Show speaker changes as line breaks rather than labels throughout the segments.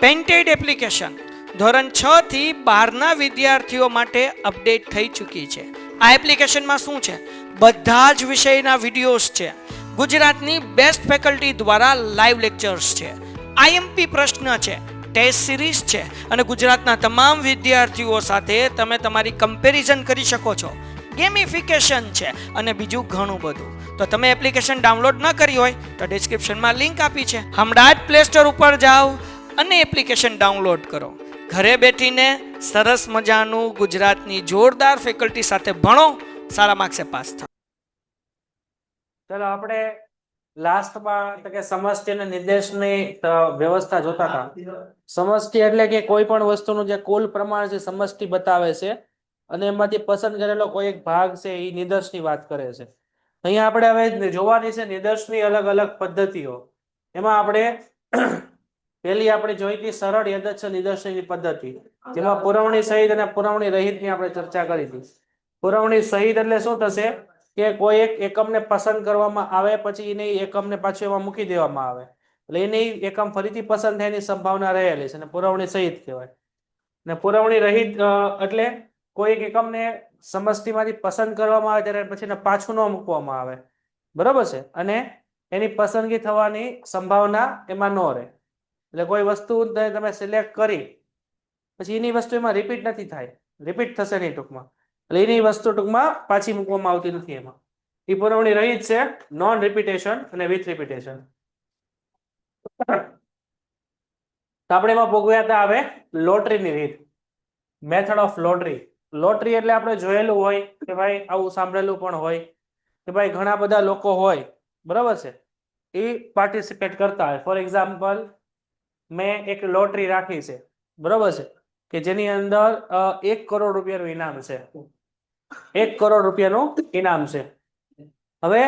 Painted application ધોરણ 6 થી 12ના વિદ્યાર્થીઓ માટે અપડેટ થઈ ચૂકી છે. આ એપ્લિકેશનમાં શું છે? બધા જ વિષયના વિડીયોઝ છે. ગુજરાતની બેસ્ટ ફેકલ્ટી દ્વારા લાઈવ લેક્ચર્સ છે. આઈએમપી પ્રશ્ન છે, ટેસ્ટ સિરીઝ છે અને ગુજરાતના તમામ વિદ્યાર્થીઓ સાથે તમે તમારી કમ્પેરિઝન કરી શકો છો. ગેમિફિકેશન છે અને બીજું ઘણું બધું. તો તમે એપ્લિકેશન ડાઉનલોડ ન કરી હોય તો ડિસ્ક્રિપ્શનમાં લિંક આપી છે. હમણાં જ પ્લે સ્ટોર ઉપર જાઓ અને એપ્લિકેશન ડાઉનલોડ કરો. ઘરે બેઠીને સરસ મજાનું ગુજરાતની જોરદાર ફેકલ્ટી સાથે ભણો, સારા માર્ક્સે પાસ થાઓ.
ચલો આપણે લાસ્ટમાં કે સમષ્ટિ અને નિર્દેશની વ્યવસ્થા જોતા હતા. સમષ્ટિ એટલે કે કોઈ પણ વસ્તુનું જે કુલ પ્રમાણ છે સમષ્ટિ બતાવે છે અને એમાંથી પસંદ કરેલો કોઈ એક ભાગ છે એ નિદર્શની વાત કરે છે. અહીંયા આપણે હવે જોવાની છે નિદર્શની અલગ અલગ પદ્ધતિઓ. એમાં આપણે પેલી આપણે જોઈ હતી સરળ યદચ્છ નિદર્શનની પદ્ધતિ, જેમાં પુરવણી સહિત અને પુરવણી રહિતની આપણે ચર્ચા કરી હતી. પુરવણી સહિત એટલે શું થશે કે કોઈ એક એકમને પસંદ કરવામાં આવે પછી એને એકમને પાછું એમાં મૂકી દેવામાં આવે એટલે એની એકમ ફરીથી પસંદ થયાની સંભાવના રહેલી છે અને પુરવણી સહિત કહેવાય. અને પુરવણી રહિત એટલે કોઈ એક એકમને સમષ્ટિમાંથી પસંદ કરવામાં આવે ત્યારે પછી એને પાછું ન મૂકવામાં આવે, બરોબર છે, અને એની પસંદગી થવાની સંભાવના એમાં ન રહે. એટલે કોઈ વસ્તુ તમે સિલેક્ટ કરી પછી એની વસ્તુ એમાં રિપીટ નથી થાય, રિપીટ થશે નહીં ટૂંકમાં, એટલે એની વસ્તુ ટૂંકમાં પાછી મૂકવામાં આવતી નથી. એમાં એ પુરવણી રહિત છે, નોન રિપીટેશન અને વિથ રિપીટેશન. તો આપણે એમાં ભોગવ્યા હતા હવે લોટરીની રીત, મેથડ ઓફ લોટરી. લોટરી એટલે આપણે જોયેલું હોય કે ભાઈ આવું સાંભળેલું પણ હોય કે ભાઈ ઘણા બધા લોકો હોય, બરાબર છે, એ પાર્ટિસિપેટ કરતા હોય. ફોર એક્ઝામ્પલ મેં એક લોટરી રાખી છે, બરોબર છે, કે જેની અંદર 1 કરોડ રૂપિયાનું ઇનામ છે. 1 કરોડ રૂપિયાનું ઇનામ છે. હવે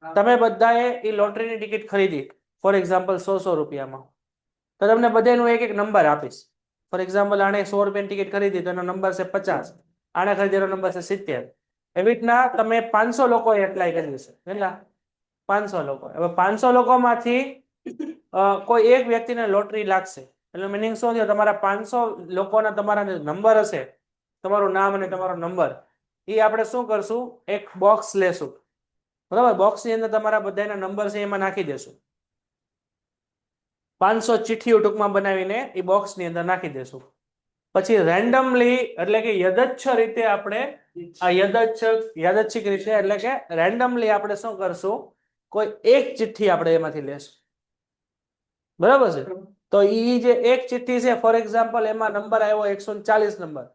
તમે બધાએ એ લોટરીની ટિકિટ ખરીદી, ફોર એક્ઝામ્પલ 100 રૂપિયામાં, તો તમને બધાનું એક એક નંબર આપીશ. ફોર એક્ઝામ્પલ આણે 100 રૂપિયાની ટિકિટ ખરીદી તો એનો નંબર છે 50, આણે ખરીદેલો નંબર છે 70. એવી રીતના તમે 500 લોકોએ એપ્લાય કર્યું છે. કેટલા? 500 લોકો. હવે 500 લોકોમાંથી કોઈ એક વ્યક્તિને લોટરી લાગશે એટલે મિનિંગ શું થયો? તમારા 500 લોકોના તમારા નંબર હશે, તમારું નામ અને તમારો નંબર, એ આપણે શું કરશું? એક બોક્સ લેશું, બરાબર? બોક્સની અંદર તમારા બધાના નંબર છે એમાં નાખી દેશું. 500 ચિઠ્ઠીઓ ટૂંકમાં બનાવીને એ બોક્સની અંદર નાખી દેશું. પછી રેન્ડમલી એટલે કે યદચ્છ રીતે આપણે આ યાદચ્છિક રીતે એટલે કે રેન્ડમલી આપણે શું કરશું? કોઈ એક ચિઠ્ઠી આપણે એમાંથી લેશું, બરાબર છે. તો એ જે એક ચિઠ્ઠી છે, ફોર એક્ઝામ્પલ એમાં નંબર આવ્યો 140 નંબર,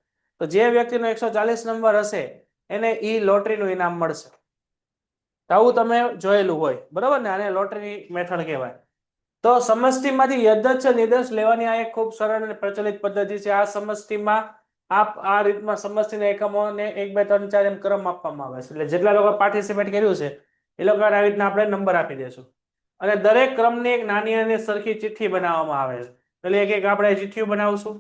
તો જે વ્યક્તિનો 140 નંબર હશે એને ઈ લોટરીનું ઇનામ મળશે. આવું તમે જોયેલું હોય, બરાબર ને? આને લોટરીની મેથડ કહેવાય. તો સમષ્ટિમાંથી યદચ્છ નિદર્શ લેવાની આ એક ખૂબ સરળ અને પ્રચલિત પદ્ધતિ છે. આ સમષ્ટિમાં આ રીતમાં સમષ્ટિના એકમોને 1 2 3 4 એમ ક્રમ આપવામાં આવે છે. એટલે જેટલા લોકો પાર્ટિસિપેટ કર્યું છે એ લોકોને આવી રીતના આપણે નંબર આપી દઈશું અને દરેક ક્રમની એક નાની અને સરખી ચિઠ્ઠી બનાવવામાં આવે છે. એટલે એક એક આપણે ચિઠ્ઠીઓ બનાવશું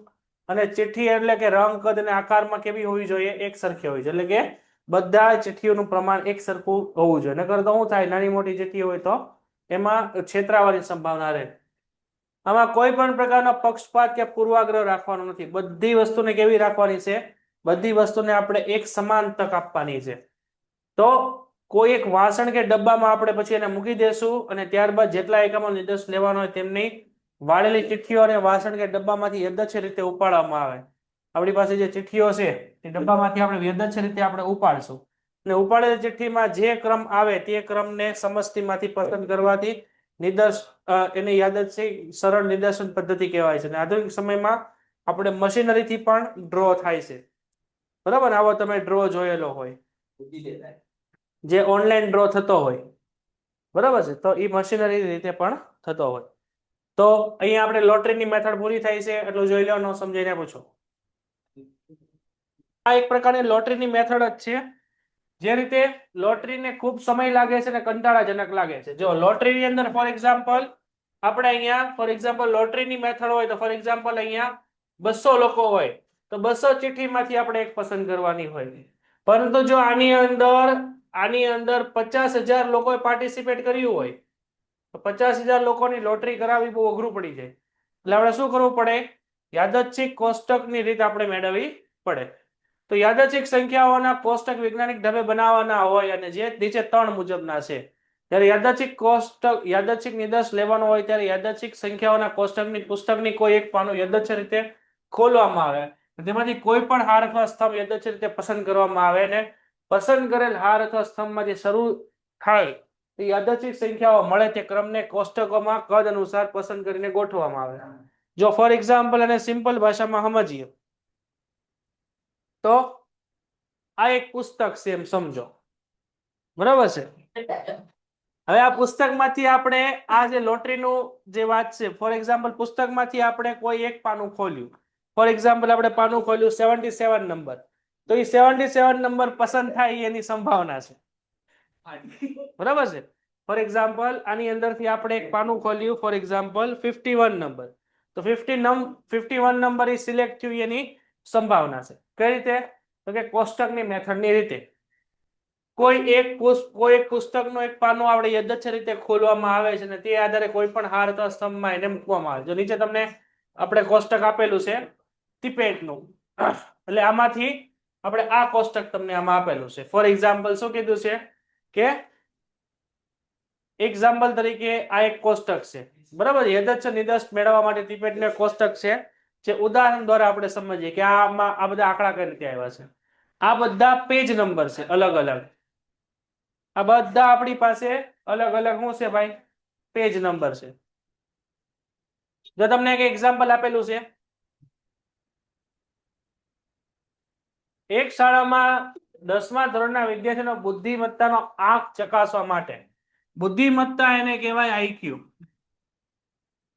અને ચિઠ્ઠી એટલે કે રંગ, કદ અને આકારમાં કેવી હોવી જોઈએ? એક સરખી હોવી જોઈએ. એટલે કે બધા ચિઠ્ઠીઓનું પ્રમાણ એક સરખું હોવું જોઈએ. નકર તો શું થાય? નાની મોટી ચિઠ્ઠી હોય તો એમાં છેતરાવાની સંભાવના રહે. આમાં કોઈ પણ પ્રકારનો પક્ષપાત કે પૂર્વાગ્રહ રાખવાનો નથી. બધી વસ્તુને કેવી રાખવાની છે? બધી વસ્તુને આપણે એક સમાન તક આપવાની છે. તો કોઈ એક વાસણ કે ડબ્બામાં આપણે પછી એને મૂકી દેશું અને ત્યારબાદ જેટલા એકમો નિર્દેશ લેવાનો હોય તેમની વાળેલી ચિઠ્ઠીઓ અને વાસણ કે ડબ્બામાંથી યદચ્છ રીતે ઉપાડવામાં આવે. આપણી પાસે જે ચિઠ્ઠીઓ છે એ ડબ્બામાંથી આપણે યદચ્છ રીતે આપણે ઉપાડશું અને ઉપાડેલી ચિઠ્ઠીમાં જે ક્રમ આવે તે ક્રમને સમષ્ટિમાંથી પસંદ કરવાથી નિદર્શ એને યાદચ્છિક સરળ નિદર્શન પદ્ધતિ કહેવાય છે. અને આધુનિક સમયમાં આપણે મશીનરીથી પણ ડ્રો થાય છે, બરાબર? આવો તમે ડ્રો જોયેલો હોય, જે ઓનલાઈન ડ્રો થતો હોય, બરાબર છે, તો એ મશીનરી રીતે પણ થતો હોય. તો અહીંયા આપણે લોટરીની મેથડ પૂરી થાય છે, એટલું જોઈ લો, ન સમજાઈને પૂછો. આ એક પ્રકારની લોટરીની મેથડ જ છે. જે રીતે લોટરીને ખૂબ સમય લાગે છે અને કંટાળાજનક લાગે છે. જો લોટરીની અંદર ફોર એક્ઝામ્પલ આપણે અહીંયા ફોર એક્ઝામ્પલ લોટરીની મેથડ હોય તો ફોર એક્ઝામ્પલ અહીંયા 200 લોકો હોય તો 200 ચિઠ્ઠીમાંથી આપણે એક પસંદ કરવાની હોય. પરંતુ જો આની અંદર 50,000 લોકોએ પાર્ટિસિપેટ કર્યું હોય તો 50,000 લોકોની લોટરી કરાવવી બહુ અઘરું પડી જાય. એટલે આપણે શું કરવું પડે? યાદચ્છિક કોષ્ટકની રીત આપણે મેળવવી પડે. તો યાદચ્છિક સંખ્યાઓના કોષ્ટક વૈજ્ઞાનિક ઢબે બનાવવાના હોય અને જે નીચે 3 મુજબના છે. જ્યારે યાદચ્છિક નિર્દેશ લેવાનો હોય ત્યારે યાદચ્છિક સંખ્યાઓના કોષ્ટકની પુસ્તકની કોઈ એક પાનું યાદચ્છિક રીતે ખોલવામાં આવે. તેમાંથી કોઈ પણ હાર અથવા સ્તંભ યાદચ્છિક રીતે પસંદ કરવામાં આવે અને પસંદ કરેલ હાર અથવા સ્તંભમાંથી શરૂ થાય તે યાદચ્છિક સંખ્યાઓ મળે તે ક્રમને કોષ્ટકોમાં કદ અનુસાર પસંદ કરીને ગોઠવવામાં આવે. જો ફોર એક્ઝામ્પલ અને સિમ્પલ ભાષામાં સમજીએ તો આ એક પુસ્તક છે એમ સમજો, બરાબર છે. હવે આ પુસ્તકમાંથી આપણે આ જે લોટરીનું જે વાત છે, ફોર એક્ઝામ્પલ પુસ્તકમાંથી આપણે કોઈ એક પાનું ખોલ્યું. ફોર એક્ઝામ્પલ આપણે પાનું ખોલ્યું 77 નંબર, તો એ 77 નંબર પસંદ થાય એની સંભાવના છે, બરાબર છે. ફોર એક્ઝામ્પલ આની અંદરથી આપણે એક પાનું ખોલ્યું, ફોર એક્ઝામ્પલ 51 નંબર, તો 51 નંબર એ સિલેક્ટ થયું એની સંભાવના છે. કઈ રીતે? તો કે કોષ્ટકની મેથડની રીતે. કોઈ એક પુસ્તકનું એક પાનું આપણે યદચ્છ રીતે ખોલવામાં આવે છે અને તે આધારે કોઈ પણ હાર અથવા સ્તંભમાં એને મૂકવામાં આવે છે. જો નીચે તમને આપણે કોષ્ટક આપેલું છે તિપેટનું, એટલે આમાંથી આપણે આ કોષ્ટક તમને આમાં આપેલું છે. ફોર એક્ઝામ્પલ શું કીધું છે કે એક્ઝામ્પલ તરીકે આ એક કોષ્ટક છે, બરાબર. યદચ્છ નિર્દેશ મેળવવા માટે તિપેટનું કોષ્ટક છે, જે ઉદાહરણ દ્વારા આપણે સમજીએ કે આમાં આ બધા આંકડા કઈ રીતે આવ્યા છે. આ બધા પેજ નંબર છે અલગ અલગ. આ બધા આપણી પાસે અલગ અલગ શું છે ભાઈ? પેજ નંબર છે. જો તમને એક એક્ઝામ્પલ આપેલું છે, એક શાળામાં 10મા ધોરણના વિદ્યાર્થીનો બુદ્ધિમત્તાનો આંક ચકાસવા માટે, બુદ્ધિમત્તા એને કહેવાય આઈક્યુ,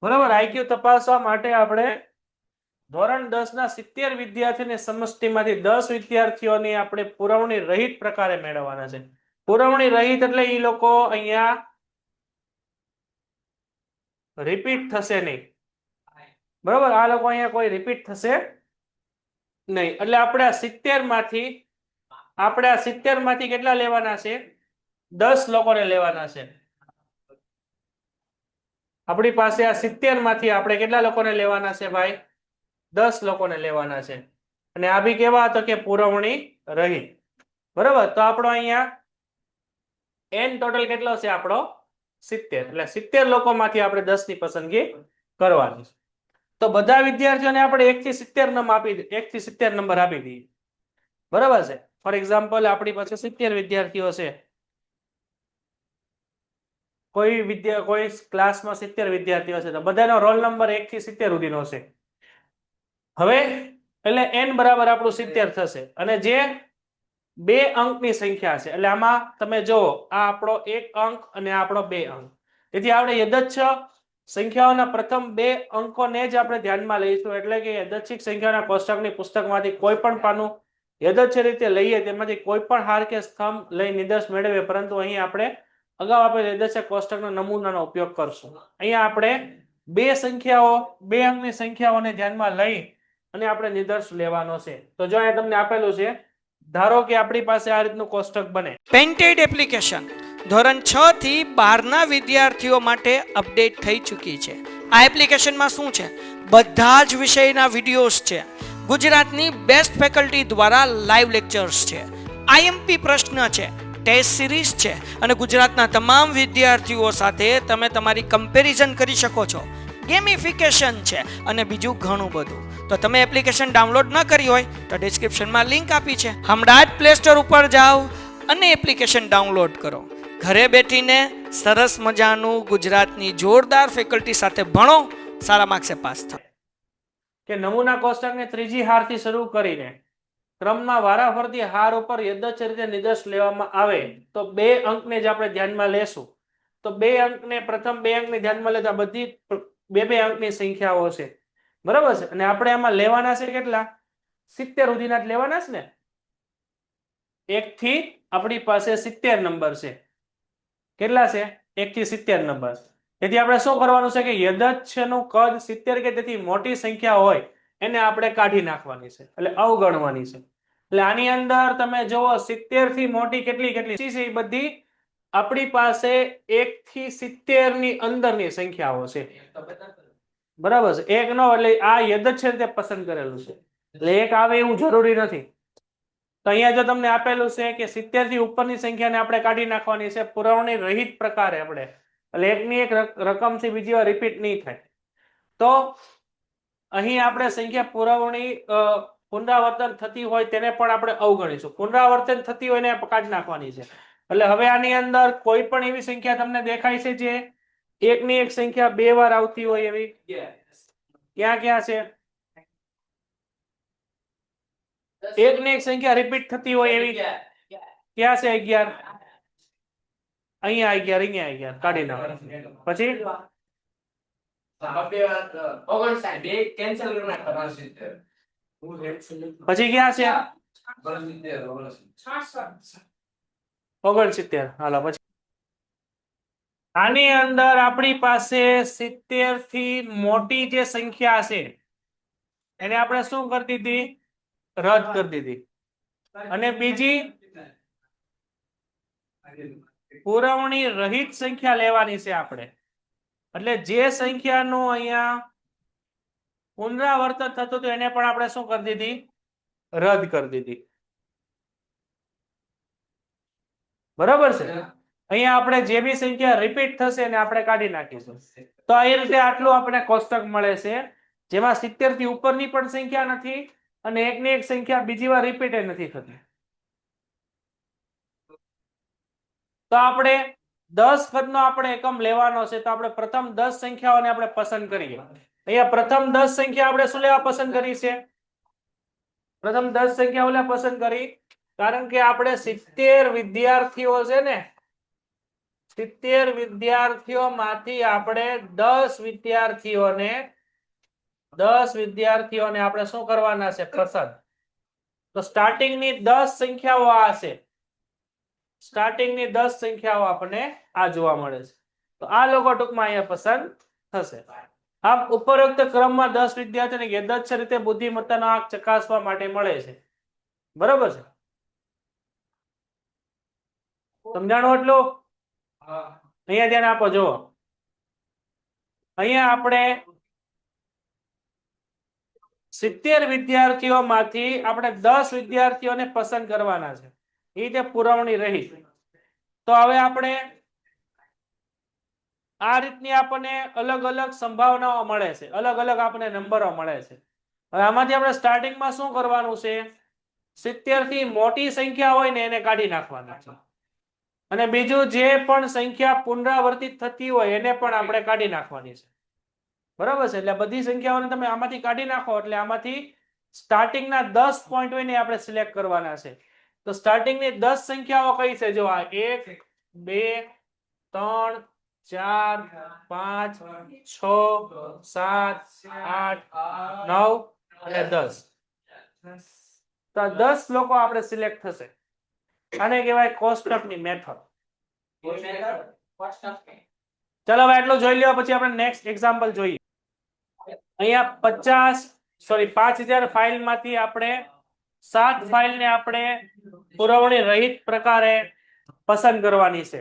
બરાબર. આઈક્યુ તપાસવા માટે આપણે ધોરણ 10 ના 70 વિદ્યાર્થીઓની સમષ્ટિમાંથી 10 વિદ્યાર્થીઓની આપણે પુરવણી રહિત પ્રકારે મેળવવાના છે. પુરવણી રહિત એટલે એ લોકો અહીંયા રિપીટ થશે નહીં, બરાબર. આ લોકો અહીંયા કોઈ રિપીટ થશે નહીં. એટલે આપણે આ 70 માંથી કેટલા લેવાના છે? 10 લોકોને લેવાના છે. આપણી પાસે આ 70 માંથી આપણે કેટલા લોકોને લેવાના છે ભાઈ? 10 લોકોને લેવાના છે. અને આ બી કેવા હતો કે પુરવણી રહિત, બરાબર. તો આપણો અહીંયા n ટોટલ કેટલો છે? આપણો 70. એટલે 70 લોકોમાંથી આપણે 10 ની પસંદગી કરવાની છે. તો બધા વિદ્યાર્થીઓને આપણે 1 થી 70 નંબર આપી દઈએ, બરાબર છે. ફોર એક્ઝામ્પલ આપણી પાસે 70 વિદ્યાર્થીઓ છે, કોઈ ક્લાસમાં 70 વિદ્યાર્થીઓ છે, તો બધાનો રોલ નંબર 1 થી 70 સુધીનો છે. હવે એટલે n બરાબર આપણું 70 થશે અને જે 2 અંકની સંખ્યા છે, એટલે આમાં તમે જુઓ આ આપણો 1 અંક અને આ આપણો 2 અંક. તેથી આપણે યદચ્છ સંખ્યાઓના પ્રથમ 2 અંકોને જ આપણે ધ્યાનમાં લઈશું. એટલે કે યદચ્છિક સંખ્યાઓના કોષ્ટકની પુસ્તકમાંથી કોઈ પણ પાનું યદચ્છ રીતે લઈએ, તેમાંથી કોઈ પણ હાર કે સ્તંભ લઈ નિર્દેશ મેળવીએ, પરંતુ અહીં આપણે અગાઉ આપેલ યદચ્છ કોષ્ટકના નમૂનાનો ઉપયોગ કરશું. અહીંયા આપણે 2 અંકની સંખ્યાઓને ધ્યાનમાં લઈ અને આપણે નિર્દેશ લેવાનો છે. તો જો અહીંયા તમને આપેલું છે, ધારો કે આપણી પાસે આ રીતનું કોષ્ટક બને.
પેન્ટેડ એપ્લિકેશન ધોરણ 6 થી 12ના વિદ્યાર્થીઓ માટે અપડેટ થઈ ચૂકી છે. આ એપ્લિકેશનમાં શું છે? બધા જ વિષયના વિડીયોઝ છે, ગુજરાતની બેસ્ટ ફેકલ્ટી દ્વારા લાઈવ લેક્ચર્સ છે, આઈએમપી પ્રશ્ન છે, ટેસ્ટ સિરીઝ છે અને ગુજરાતના તમામ વિદ્યાર્થીઓ સાથે તમે તમારી કમ્પેરિઝન કરી શકો છો. ગેમિફિકેશન છે અને બીજું ઘણું બધું. તો તમે એપ્લિકેશન ડાઉનલોડ ન કરી હોય તો ડિસ્ક્રિપ્શનમાં લિંક આપી છે, હમણાં જ પ્લે સ્ટોર ઉપર જાઓ અને એપ્લિકેશન ડાઉનલોડ કરો. ઘરે બેઠીને સરસ મજાનું ગુજરાતની જોરદાર ફેકલ્ટી સાથે ભણો, સારા માર્ક્સે પાસ થાઓ.
કે નમૂના કોષ્ટકને ત્રીજી હારથી શરૂ કરીને ક્રમમાં વારાફરતી હાર ઉપર યદચ્છ રીતે નિર્દેશ લેવામાં આવે તો 2 અંકને જ આપણે ધ્યાનમાં લેશું. તો 2 અંકને પ્રથમ 2 અંકને ધ્યાનમાં લેતા બધી 2 અંકની સંખ્યાઓ છે, બરાબર છે. અને આપણે આમાં લેવાના છે કેટલા? 70 સુધીના જ લેવાના છે ને. 1 થી આપણી પાસે 70 નંબર છે. કેટલા છે? 1 થી 70 નંબર. તેથી આપણે શું કરવાનું છે કે યદચ્છનું કદ 70 કે તેથી મોટી સંખ્યા હોય એને આપણે કાઢી નાખવાની છે, એટલે અવગણવાની છે. એટલે આની અંદર તમે જુઓ 70 થી મોટી કેટલી છે એ બધી આપણી પાસે 1 થી 70 ની અંદરની સંખ્યાઓ છે. બરાબર છે, એક નો એટલે આ યદ જ છે તે પસંદ કરેલું છે, એટલે એક આવે એવું જરૂરી નથી. તો અહીંયા જો તમને આપેલું છે કે 70 થી ઉપરની સંખ્યાને આપણે કાઢી નાખવાની છે પુરવણી રહિત પ્રકારે આપણે, એટલે એકની એક રકમથી બીજી વાર રિપીટ નહીં થાય. તો અહીં આપણે સંખ્યા પુરવણી પુનરાવર્તન થતી હોય તેને પણ આપણે અવગણીશું. પુનરાવર્તન થતી હોય એને કાઢી નાખવાની છે. એટલે હવે આની અંદર કોઈ પણ એવી સંખ્યા તમને દેખાય છે જે એકની એક સંખ્યા 2 વાર આવતી હોય એવી? ક્યાં ક્યાં છે? એકની એક સંખ્યા રિપીટ થતી હોય એવી ક્યાં છે? 11. અહીંયા 11, અહીંયા 11 કાઢી નાખો. પછી પછી ક્યાં છે? 69. હાલો પછી આની અંદર આપણી પાસે 70 થી મોટી જે સંખ્યા છે એને આપણે શું કરી દીધી? રદ કરી દીધી. અને બીજી પુરવણી રહિત સંખ્યા લેવાની છે આપણે, એટલે જે સંખ્યાનું અહીંયા પુનરાવર્તન થતું હતું એને પણ આપણે શું કરી દીધી? રદ કરી દીધી. બરાબર છે. અહીંયા આપણે જે બી સંખ્યા રિપીટ થશે એને આપણે કાઢી નાખીશું. તો આ રીતે આટલું આપણે કોષ્ટક મળે છે જેમાં 70 થી ઉપરની પણ સંખ્યા નથી અને એકની એક સંખ્યા બીજી વાર રિપીટ નથી થતી. તો આપણે 10 પદનો આપણે એકમ લેવાનો છે, તો આપણે પ્રથમ 10 સંખ્યાઓને આપણે પસંદ કરીએ. અહીંયા પ્રથમ 10 સંખ્યા આપણે શું લેવા પસંદ કરી છે? પ્રથમ 10 સંખ્યાઓ લેવા પસંદ કરી કારણ કે આપણે 70 વિદ્યાર્થીઓ છે ને, 70 વિદ્યાર્થીઓમાંથી આપણે 10 વિદ્યાર્થીઓને આપણે શું કરવાના છે? પસંદ. તો સ્ટાર્ટિંગની 10 સંખ્યાઓ આ છે. સ્ટાર્ટિંગની 10 સંખ્યાઓ આપણને આ જોવા મળે છે. તો આ લોકો ટૂંકમાં અહીંયા પસંદ થશે. આમ ઉપરોક્ત ક્રમમાં 10 વિદ્યાર્થીઓને યથાર્થ રીતે બુદ્ધિમત્તાનો આંક ચકાસવા માટે મળે છે. બરાબર છે? સમજાણું એટલું? અહીંયા ધ્યાન આપો. જુઓ અહીંયા આપણે 70 વિદ્યાર્થીઓમાંથી આપણે 10 વિદ્યાર્થીઓને પસંદ કરવાના છે. એ રીતે પુરવણી રહી. તો હવે આપણે આ રીતની આપણને અલગ અલગ સંભાવનાઓ મળે છે, અલગ અલગ આપણને નંબરો મળે છે. હવે આમાંથી આપણે સ્ટાર્ટિંગમાં શું કરવાનું છે? 70 થી મોટી સંખ્યા હોય ને એને કાઢી નાખવાના છે, અને બીજું જે પણ સંખ્યા પુનરાવર્તિત થતી હોય એને પણ આપણે કાઢી નાખવાની છે. બરાબર છે? એટલે બધી સંખ્યાઓને તમે આમાંથી કાઢી નાખો એટલે આમાંથી સ્ટાર્ટિંગના 10 પોઈન્ટ હોય ને આપણે સિલેક્ટ કરવાના છે. તો સ્ટાર્ટિંગની 10 સંખ્યાઓ કઈ છે? જો આ 1 2 3 4 5 6 7 8 9 અને 10. તો 10 લોકો આપણે સિલેક્ટ થશે. આને કહેવાય કોષ્ટકની મેથડ. ચલો હવે એટલું જોઈ લ્યો, પછી આપણે નેક્સ્ટ એક્ઝામ્પલ જોઈએ. અહીંયા 5000 ફાઇલમાંથી આપણે 7 ફાઇલને આપણે પુરવણી રહિત પ્રકારે પસંદ કરવાની છે.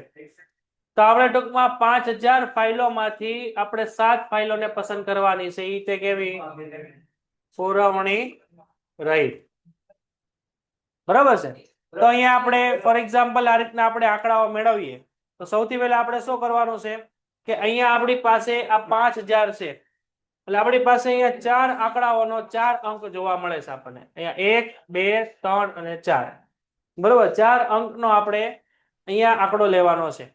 તો આપણે ટૂંકમાં 5000 ફાઇલોમાંથી આપણે 7 ફાઇલોને પસંદ કરવાની છે. એ તે કેવી? પુરવણી રહિત. બરાબર છે? તો અહીંયા આપણે ફોર એક્ઝામ્પલ આ રીતના આપણે આંકડાઓ મેળવીએ તો સૌથી પહેલા આપણે શું કરવાનું છે કે અહીંયા આપણી પાસે આ 5000 છે, એટલે આપણી પાસે અહીંયા 4 આંકડાઓનો 4 અંક જોવા મળે છે આપણને. અહીંયા 1 2 3 અને 4. બરોબર? 4 અંકનો આપણે અહીંયા આંકડો લેવાનો છે.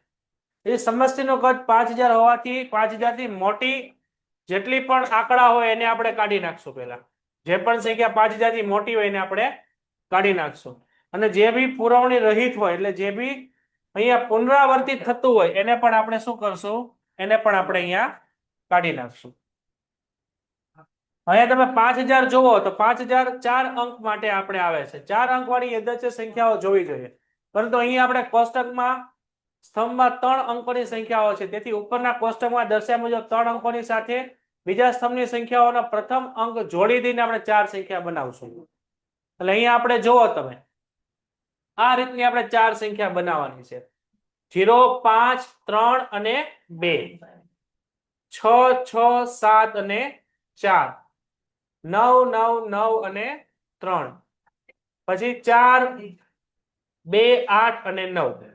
એ સમષ્ટિનું કદ 5000 હોવાથી 5000 થી મોટી જેટલી પણ આંકડા હોય એને આપણે કાઢી નાખશું. પહેલા જે પણ સંખ્યા 5000 થી મોટી હોય એને આપણે કાઢી નાખશું, અને જે બી પુરવણી રહિત હોય એટલે જે બી અહીંયા પુનરાવર્તિત થતું હોય એને પણ આપણે શું કરશું? એને પણ આપણે અહીંયા કાઢી નાખશું. અહીંયા તમે 5000 જોવો તો 5000 4 અંક માટે આપણે આવે છે. 4 અંક વાળી યથાર્થ સંખ્યાઓ જોવી જોઈએ, પરંતુ અહીંયા આપણે કોષ્ટકમાં સ્તંભમાં 3 અંકોની સંખ્યાઓ છે, તેથી ઉપરના કોષ્ટકમાં દર્શાવ્યા મુજબ 3 અંકોની સાથે બીજા સ્તંભની સંખ્યાઓનો પ્રથમ અંક જોડી દઈને આપણે 4 સંખ્યા બનાવશું. એટલે અહીંયા આપણે જોવો તમે આ રીતની આપણે 4 સંખ્યા બનાવવાની છે. 0 5 3 અને 2. 6 6 7 અને 4, 9 9 9 અને 3, પછી 4 2 8 અને 9.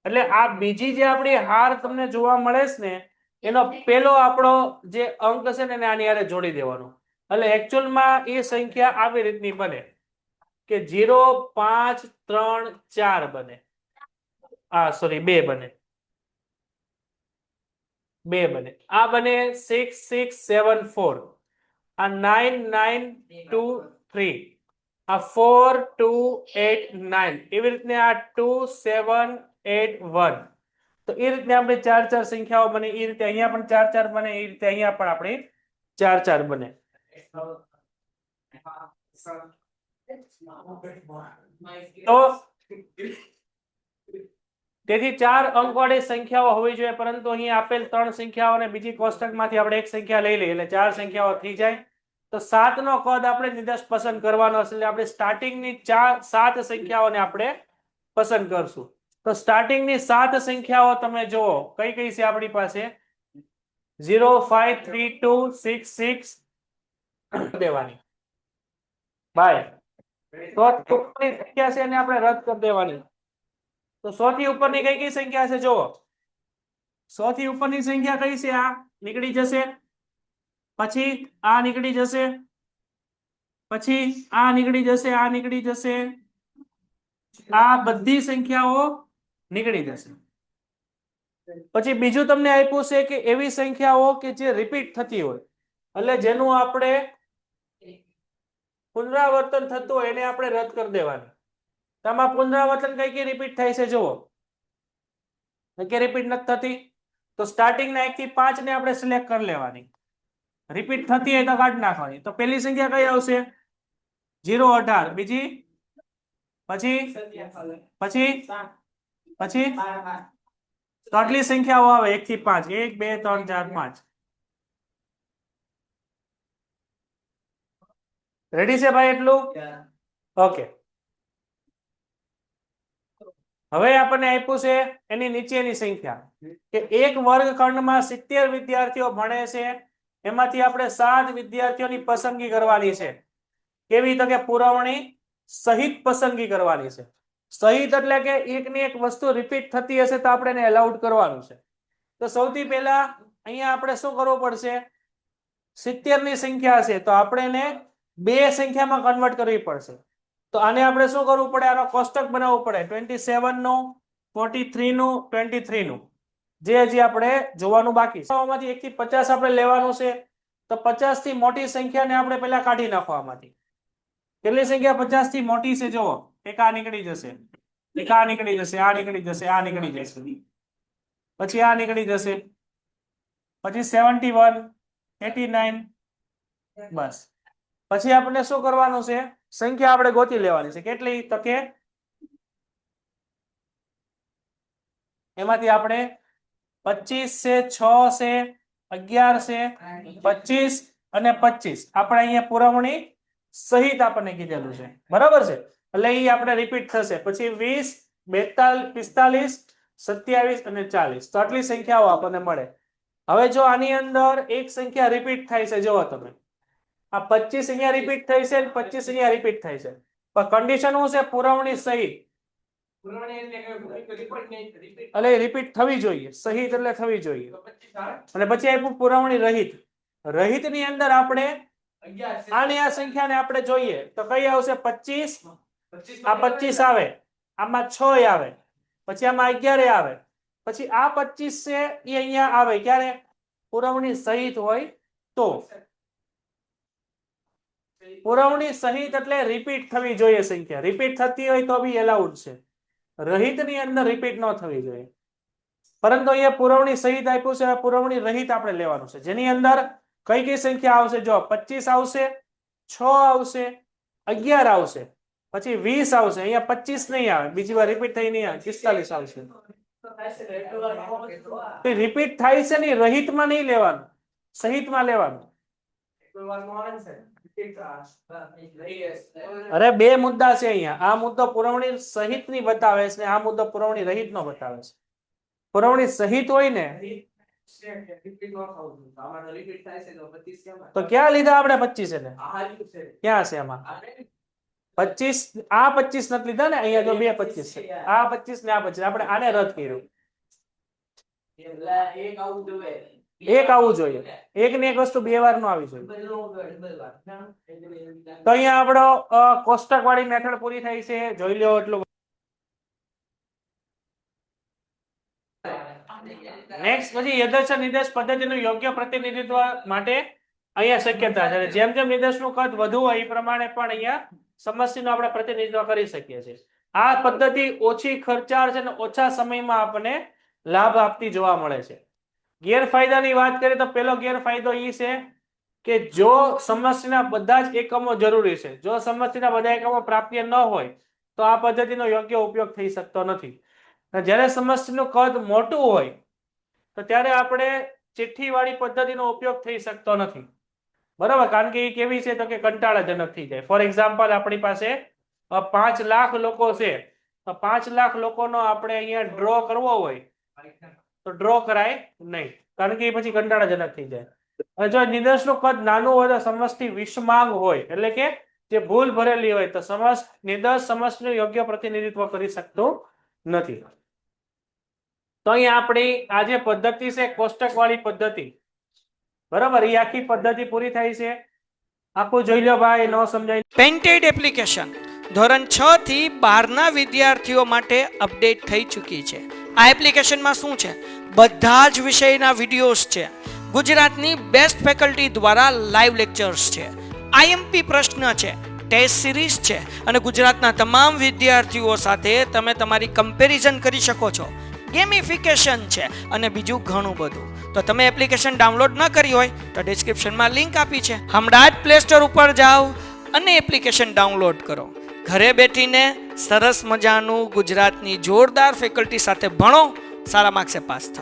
એટલે આ બીજી જે આપણી હાર તમને જોવા મળે છે ને એનો પેલો આપણો જે અંક છે ને એને આની હારે જોડી દેવાનો. એટલે એકચ્યુઅલમાં એ સંખ્યા આવી રીતની બને કે 0 5 3 4 બને. સોરી 2 બને. 2 બને. આ બને 6 6 7 4. આ 9 9 2 3. આ 4 2 8 9. એવી રીતને આ 2 7 8 1. તો એ રીતે આપણે 4 4 સંખ્યાઓ બને. એ રીતે અહીંયા પણ 4 4 બને. એ રીતે અહીંયા પણ આપણે 4 4 બને. તો તેથી 4 અંકવાળી સંખ્યાઓ હોવી જોઈએ, પરંતુ અહીં આપેલ 3 સંખ્યાઓને બીજી કોષ્ટકમાંથી આપણે એક સંખ્યા લઈ લઈએ એટલે 4 સંખ્યાઓ થઈ જાય. તો 7 નો કદ આપણે નિર્દેશ પસંદ કરવાનો હશે એટલે આપણે સ્ટાર્ટિંગની 7 સંખ્યાઓને આપણે પસંદ કરશું. તો સ્ટાર્ટિંગની 7 સંખ્યાઓ તમે જુઓ કઈ કઈ છે આપણી પાસે 0 5 3 2 6 6 દેવાની બાય. તો ઉપરની સંખ્યા છે એને આપણે રદ કરી દેવાની. તો 100 થી ઉપરની કઈ કઈ સંખ્યા છે જુઓ 100 થી ઉપરની સંખ્યા કઈ છે? આ નીકળી જશે, પછી આ નીકળી જશે, પછી આ નીકળી જશે, આ નીકળી જશે, આ બધી સંખ્યાઓ નીકળી જશે. પછી બીજું તમને આપ્યું છે કે એવી સંખ્યાઓ કે જે રિપીટ થતી હોય એટલે જેનું આપણે પુનરાવર્તન થતું હોય એને આપણે રદ કરી દેવાની. આમાં પુનરાવર્તન કઈ કઈ રિપીટ થાય છે જુઓ કે રિપીટ નથી થતી. તો સ્ટાર્ટિંગના 1 થી 5 ને આપણે સિલેક્ટ કરી લેવાની. રિપીટ થતી હોય તો કાઢી નાખવાની. તો પહેલી સંખ્યા કઈ આવશે 0 18. બીજી પછી પછી પછી તો આટલી સંખ્યાઓ આવે 1 થી 5 1 2 3 4 5. રેડી છે ભાઈ એટલું? ઓકે. હવે આપણને આપ્યું છે એની નીચેની સંખ્યા કે એક વર્ગખંડમાં 70 વિદ્યાર્થીઓ ભણે છે, એમાંથી આપણે 7 વિદ્યાર્થીઓની પસંદગી કરવાની છે. કેવી? તો કે પુરવણી સહિત પસંદગી કરવાની છે. સહિત એટલે કે એકની એક વસ્તુ રિપીટ થતી હશે તો આપણે એને અલાઉડ કરવાનું છે. તો સૌથી પહેલા અહીંયા આપણે શું કરવું પડશે 70 ની સંખ્યા છે તો આપણે એને 2 સંખ્યામાં કન્વર્ટ કરવી પડશે. તો આને આપણે શું કરવું પડે? આનો કોષ્ટક બનાવવું પડે 27 નું 43 નું 23 નું જે હજી આપણે જોવાનું બાકી છે. આમાંથી 1 થી 50 આપણે લેવાનું છે તો 50 થી મોટી સંખ્યાને આપણે પહેલા કાઢી નાખવા આમાંથી. કેટલી સંખ્યા 50 થી મોટી છે જુઓ એક આ નીકળી જશે, એક આ નીકળી જશે, આ નીકળી જશે, આ નીકળી જશે, પછી આ નીકળી જશે, પછી 71 89 બસ. પછી આપણે શું કરવાનું છે સંખ્યા આપણે ગોતી લેવાની છે. કેટલી? તો કે એમાંથી આપણે 25 છે, 6 છે, 11 છે, 25 અને 25 આપણે અહીંયા પુરવણી સહિત આપણને કીધેલું છે. બરાબર છે? એટલે એ આપણે રિપીટ થશે. પછી 20 42 45 27 અને 40. તો આટલી સંખ્યાઓ આપણને મળે. હવે જો આની અંદર એક સંખ્યા રિપીટ થાય છે જુઓ તમે આ 25 અહીંયા રિપીટ થઈ છે, 25 અહીંયા રિપીટ થાય છે, પણ કન્ડિશન શું છે? પુરવણી સહિત. એટલે રિપીટ થવી જોઈએ. સહિત એટલે થવી જોઈએ. અને પછી આપ્યું પુરવણી રહિત. રહિત ની અંદર આપણે આની આ સંખ્યાને આપણે જોઈએ તો કઈ આવશે 25. આ 25 આવે, આમાં 6 આવે, પછી આમાં 11 આવે, પછી આ 25 છે એ અહીંયા આવે ક્યારે? પુરવણી સહિત હોય તો. પુરવણી સહિત એટલે રિપીટ થવી જોઈએ સંખ્યા. રિપીટ થતી હોય તો બી એલાઉડ છે. રહિત ની અંદર રિપીટ ન થવી જોઈએ. પરંતુ અહીંયા પુરવણી સહિત આપ્યું છે, પુરવણી રહિત આપણે લેવાનું છે જેની અંદર કઈ કઈ સંખ્યા આવશે જો 25 આવશે, 6 આવશે, 11 આવશે, પછી 20 આવશે. અહીંયા 25 નહીં આવે, બીજી વાર રિપીટ થઈ નહીં આવે, 45 આવશે. રિપીટ થાય છે નહીં, રહિતમાં નહીં લેવાનું, સહિતમાં લેવાનું. અરે બે મુદ્દા છે અહીંયા. આ મુદ્દો પુરવણી સહિત ની બતાવે છે, આ મુદ્દો પુરવણી રહિત નો બતાવે છે. પુરવણી સહિત હોય ને તો ક્યાં લીધા આપણે 25 એને ક્યાં છે આમાં 25 આ 25 નથી લીધા ને અહીંયા જો બે 25 છે આ 25 ને આ 25 આપણે આને રદ કર્યું એક આવવું જોઈએ એક ને એક વસ્તુ બે વાર નો આવી જોઈએ તો અહીંયા આપણો કોષ્ટક વાળી મેથડ પૂરી થઈ છે જોઈ લો એટલું નેક્સ્ટ પછી યદચ્છ નિર્દેશ પદ્ધતિનું યોગ્ય પ્રતિનિધિત્વ માટે અહીંયા શક્યતા છે જેમ જેમ નિર્દેશનું કદ વધુ હોય એ પ્રમાણે પણ અહીંયા સમસ્યાનું આપણે પ્રતિનિધિત્વ કરી શકીએ છીએ આ પદ્ધતિ ઓછી ખર્ચાળ છે અને ઓછા સમયમાં આપણને લાભ આપતી જોવા મળે છે ગેરફાયદાની વાત કરીએ તો પહેલો ગેરફાયદો એ છે કે જો સમસ્યાના બધા જ એકમો જરૂરી છે જો સમસ્યાના બધા એકમો પ્રાપ્ય ન હોય તો આ પદ્ધતિનો યોગ્ય ઉપયોગ થઈ શકતો નથી જ્યારે સમસ્યાનું કદ મોટું હોય તો ત્યારે આપણે ચિઠ્ઠી વાળી પદ્ધતિનો ઉપયોગ થઈ શકતો નથી બરાબર કારણ કે એ કેવી છે તો કે કંટાળાજનક થઈ જાય ફોર એક્ઝામ્પલ આપણી પાસે 5 લાખ લોકો છે તો 5 લાખ લોકોનો આપણે અહીંયા ડ્રો કરવો હોય તો ડ્રો કરાય નહીં કારણ કે એ પછી કંટાળાજનક થઈ જાય અને જો નિર્દેશનું કદ નાનું હોય તો સમસ્તી વિષમાંગ હોય એટલે કે જે ભૂલ ભરેલી હોય તો નિર્દેશ સમસ્યાનું યોગ્ય પ્રતિનિધિત્વ કરી શકતું નથી તો અહીંયા આપણી આ જે પદ્ધતિ છે કોષ્ટક વાળી પદ્ધતિ બરાબર એ આખી પદ્ધતિ પૂરી થાય છે આખું જોઈ લો ભાઈ ન સમજાય
પેઇન્ટેડ એપ્લિકેશન ધોરણ 6 થી 12 ના વિદ્યાર્થીઓ માટે અપડેટ થઈ ચૂકી છે આ એપ્લિકેશનમાં શું છે બધા જ વિષયના વિડીયોઝ છે ગુજરાતની બેસ્ટ ફેકલ્ટી દ્વારા લાઈવ લેક્ચર્સ છે આઈએમપી પ્રશ્ન છે ટેસ્ટ સિરીઝ છે અને ગુજરાતના તમામ વિદ્યાર્થીઓ સાથે તમે તમારી કમ્પેરિઝન કરી શકો છો ગેમિફિકેશન છે અને બીજું ઘણું બધું તો તમે એપ્લિકેશન ડાઉનલોડ ન કરી હોય તો ડિસ્ક્રિપ્શનમાં લિંક આપી છે હમણાં જ પ્લે સ્ટોર ઉપર જાઓ અને એપ્લિકેશન ડાઉનલોડ કરો ઘરે બેઠીને સરસ મજાનું ગુજરાતની જોરદાર ફેકલ્ટી સાથે ભણો સારા માર્ક્સે પાસ થાઓ